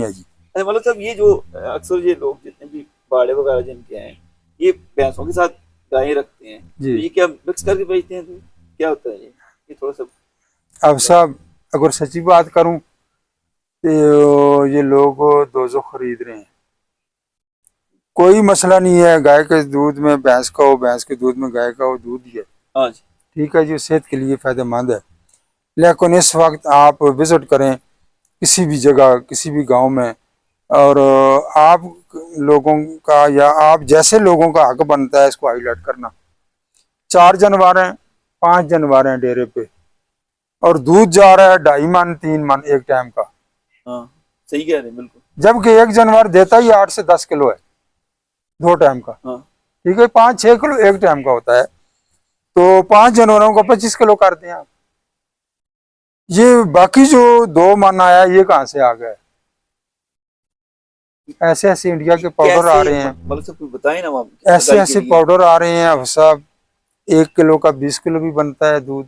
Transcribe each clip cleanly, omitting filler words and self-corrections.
नहीं है जी। मतलब साहब ये जो अक्सर ये लोग जितने भी बाड़े वगैरह जिनके हैं, ये भैंसों के साथ गायें रखते हैं, तो जी ये क्या मिक्स करके बेचते हैं? तो क्या होता है ये थोड़ा सा अब साहब, अगर सच्ची बात करूं तो ये लोग दोजो खरीद रहे हैं। कोई मसला नहीं है, गाय के दूध में भैंस का हो, भैंस के दूध में गाय का हो, दूध ही है। हाँ जी। ठीक है जी, सेहत के लिए फायदेमंद है। लेकिन इस वक्त आप विजिट करें किसी भी जगह, किसी भी गांव में, और आप लोगों का या आप जैसे लोगों का हक बनता है इसको हाईलाइट करना। 4 जानवर हैं, 5 जानवर हैं डेरे पे, और दूध जा रहा है 2.5 मन 3 मन एक टाइम का। हाँ, सही कह रहे हैं बिल्कुल। जबकि एक जानवर देता ही 8 से 10 किलो है 2 टाइम का। हाँ ठीक है, 5-6 किलो एक टाइम का होता है, तो 5 जानवरों का 25 किलो करते हैं आप। ये बाकी जो 2 मन आया ये कहाँ से आ गया? ऐसे ऐसे इंडिया के पाउडर आ कैसे, रहे हैं, मतलब सब कुछ बताए ना आप ऐसे सगाई के ऐसे लिए। पाउडर आ रहे हैं। अब साहब 1 किलो का 20 किलो भी बनता है दूध,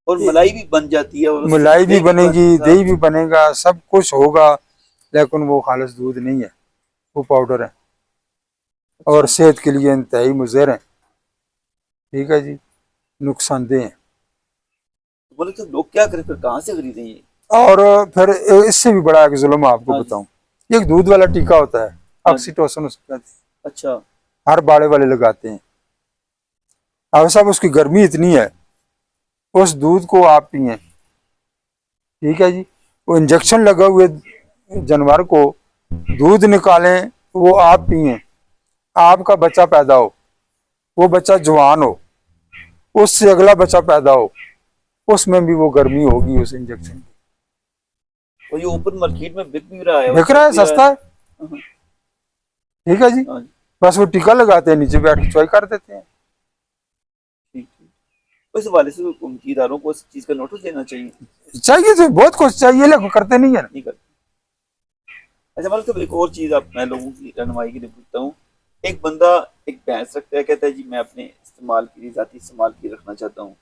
और मलाई भी बन जाती है, और उससे मलाई भी दही भी बनेगी, बनता दही है। भी बनेगा, सब कुछ होगा, लेकिन वो खालिश दूध नहीं है, वो पाउडर है, और अच्छा, सेहत के लिए इंतहाई मुज़र है। ठीक है जी, नुकसानदेह है। मतलब सब लोग क्या करें फिर, कहाँ से खरीदें ये? और फिर इससे भी बड़ा एक जुल्म आपको हाँ जी। बताऊं, एक दूध वाला टीका होता है, हाँ जी। ऑक्सीटोसिन उसको कहते अच्छा। हैं, हर बाड़े वाले लगाते हैं। अब साहब उसकी गर्मी इतनी है, उस दूध को आप पिए, ठीक है जी, वो इंजेक्शन लगा हुए जानवर को दूध निकालें, वो आप पिए, आपका बच्चा पैदा हो, वो बच्चा जवान हो, उससे अगला बच्चा पैदा हो, उसमें भी वो गर्मी होगी उस इंजेक्शन की। और ये ओपन मार्केट में बिक भी रहा है, और बिक रहा चल है, भी रहा है। सस्ता है। हाँ ठीक है जी, हाँ जी। बस वो टीका लगाते हैं, नीचे बैठ के चॉय कर देते हैं। ठीक ठीक। इस हवाले से उनकी इदारों को इस चीज़ का नोटिस लेना चाहिए। चाहिए तो बहुत कुछ चाहिए, लेकिन करते नहीं है ना। नहीं करते। अच्छा, मतलब एक और चीज़ आप, मैं लोगों की रहनुमाई के लिए पूछता हूँ। एक बंदा एक भैंस रखता है, कहता है जी मैं अपने इस्तेमाल के लिए, जाती इस्तेमाल के लिए रखना चाहता हूँ,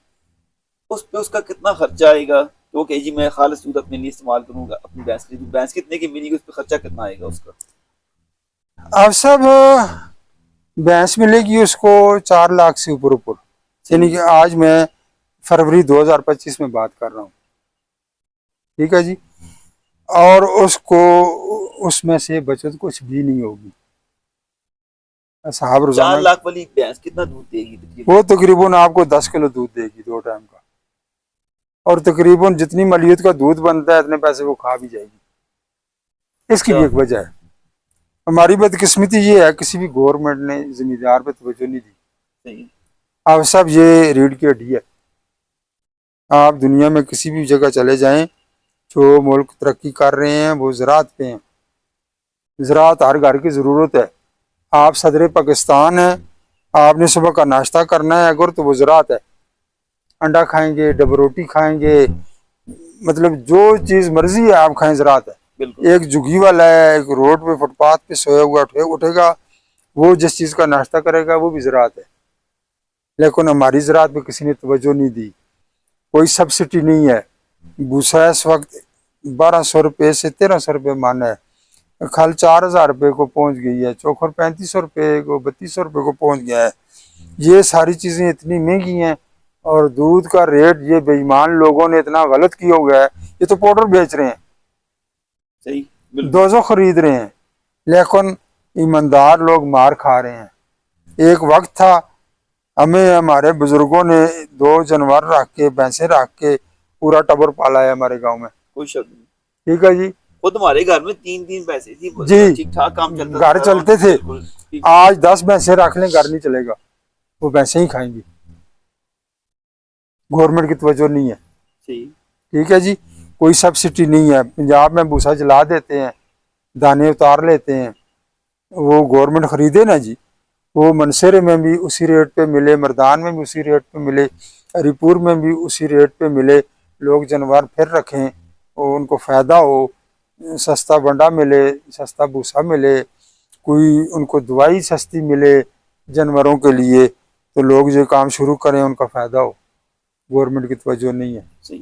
उस पे उसका कितना खर्चा आएगा? तो कहे जी मैं खालिस दूध अपने लिए इस्तेमाल करूंगा, अपनी भैंस के लिए, भैंस कितने की मिलेगी, उस पर खर्चा कितना आएगा उसका? अब सब भैंस मिलेगी उसको 4 लाख से ऊपर ऊपर, सही यानी है। कि आज मैं फरवरी 2025 में बात कर रहा हूँ। ठीक है जी, और उसको उसमें से बचत कुछ भी नहीं होगी। साहब चार रोजाना लाख वाली भैंस कितना दूध देगी तकरीबन? वो तकरीबन आपको 10 किलो दूध देगी 2 टाइम का, और तकरीबन जितनी मलियत का दूध बनता है इतने पैसे वो खा भी जाएगी। इसकी अच्छा। भी एक वजह है। हमारी बदकिस्मती ये है, किसी भी गवर्नमेंट ने जमींदार पे तवज्जो नहीं दी। सही है। अब सब ये रीढ़ की हड्डी है। आप दुनिया में किसी भी जगह चले जाएं, जो मुल्क तरक्की कर रहे हैं वो ज़राअत पे हैं। ज़राअत हर घर की ज़रूरत है। आप सदर पाकिस्तान हैं, आपने सुबह का नाश्ता करना है अगर, तो वो ज़राअत है। अंडा खाएंगे, डबल रोटी खाएंगे, मतलब जो चीज़ मर्जी है आप खाएं, ज़राअत है। बिल्कुल। एक झुग्गी वाला है, एक रोड पे फुटपाथ पे सोया हुआ उठेगा, वो जिस चीज़ का नाश्ता करेगा वो भी ज़राअत है। लेकिन हमारी ज़राअत पे किसी ने तवज्जो नहीं दी, कोई सब्सिडी नहीं है। भूसा इस वक्त 1200 रुपये से 1300 रुपये मान है, खल 4000 रुपये को पहुंच गई है, चोखर 3500 रुपये को, 3200 रुपये को पहुंच गया है। ये सारी चीज़ें इतनी महंगी हैं, और दूध का रेट ये बेईमान लोगों ने इतना गलत किया हुआ है। ये तो पाउडर बेच रहे हैं, सही। बिल्कुल। दोजो खरीद रहे हैं, लेकिन ईमानदार लोग मार खा रहे हैं। एक वक्त था, हमें हमारे बुजुर्गों ने 2 जानवर रख के, भैंसे रख के पूरा टबर पाला है हमारे गांव में। कोई शक नहीं। ठीक है जी। खुद हमारे घर में 3-3 भैंसे थी, जी, ठीक ठाक काम चलता घर था, और चलते थे। बिल्कुल ठीक। आज 10 भैंसे रख लें घर नहीं चलेगा, वो भैंसे ही खाएंगी। गवर्नमेंट की तवज्जो नहीं है। सही। ठीक है जी, कोई सब्सिडी नहीं है। पंजाब में भूसा जला देते हैं, दाने उतार लेते हैं, वो गवर्नमेंट खरीदे ना जी, वो मनसेरे में भी उसी रेट पे मिले, मर्दान में भी उसी रेट पे मिले, हरिपुर में भी उसी रेट पे मिले। लोग जानवर फिर रखें, और उनको फ़ायदा हो, सस्ता बंडा मिले, सस्ता भूसा मिले, कोई उनको दवाई सस्ती मिले जानवरों के लिए, तो लोग जो काम शुरू करें उनका फ़ायदा हो। गवर्नमेंट की तवज्जो नहीं है। सही।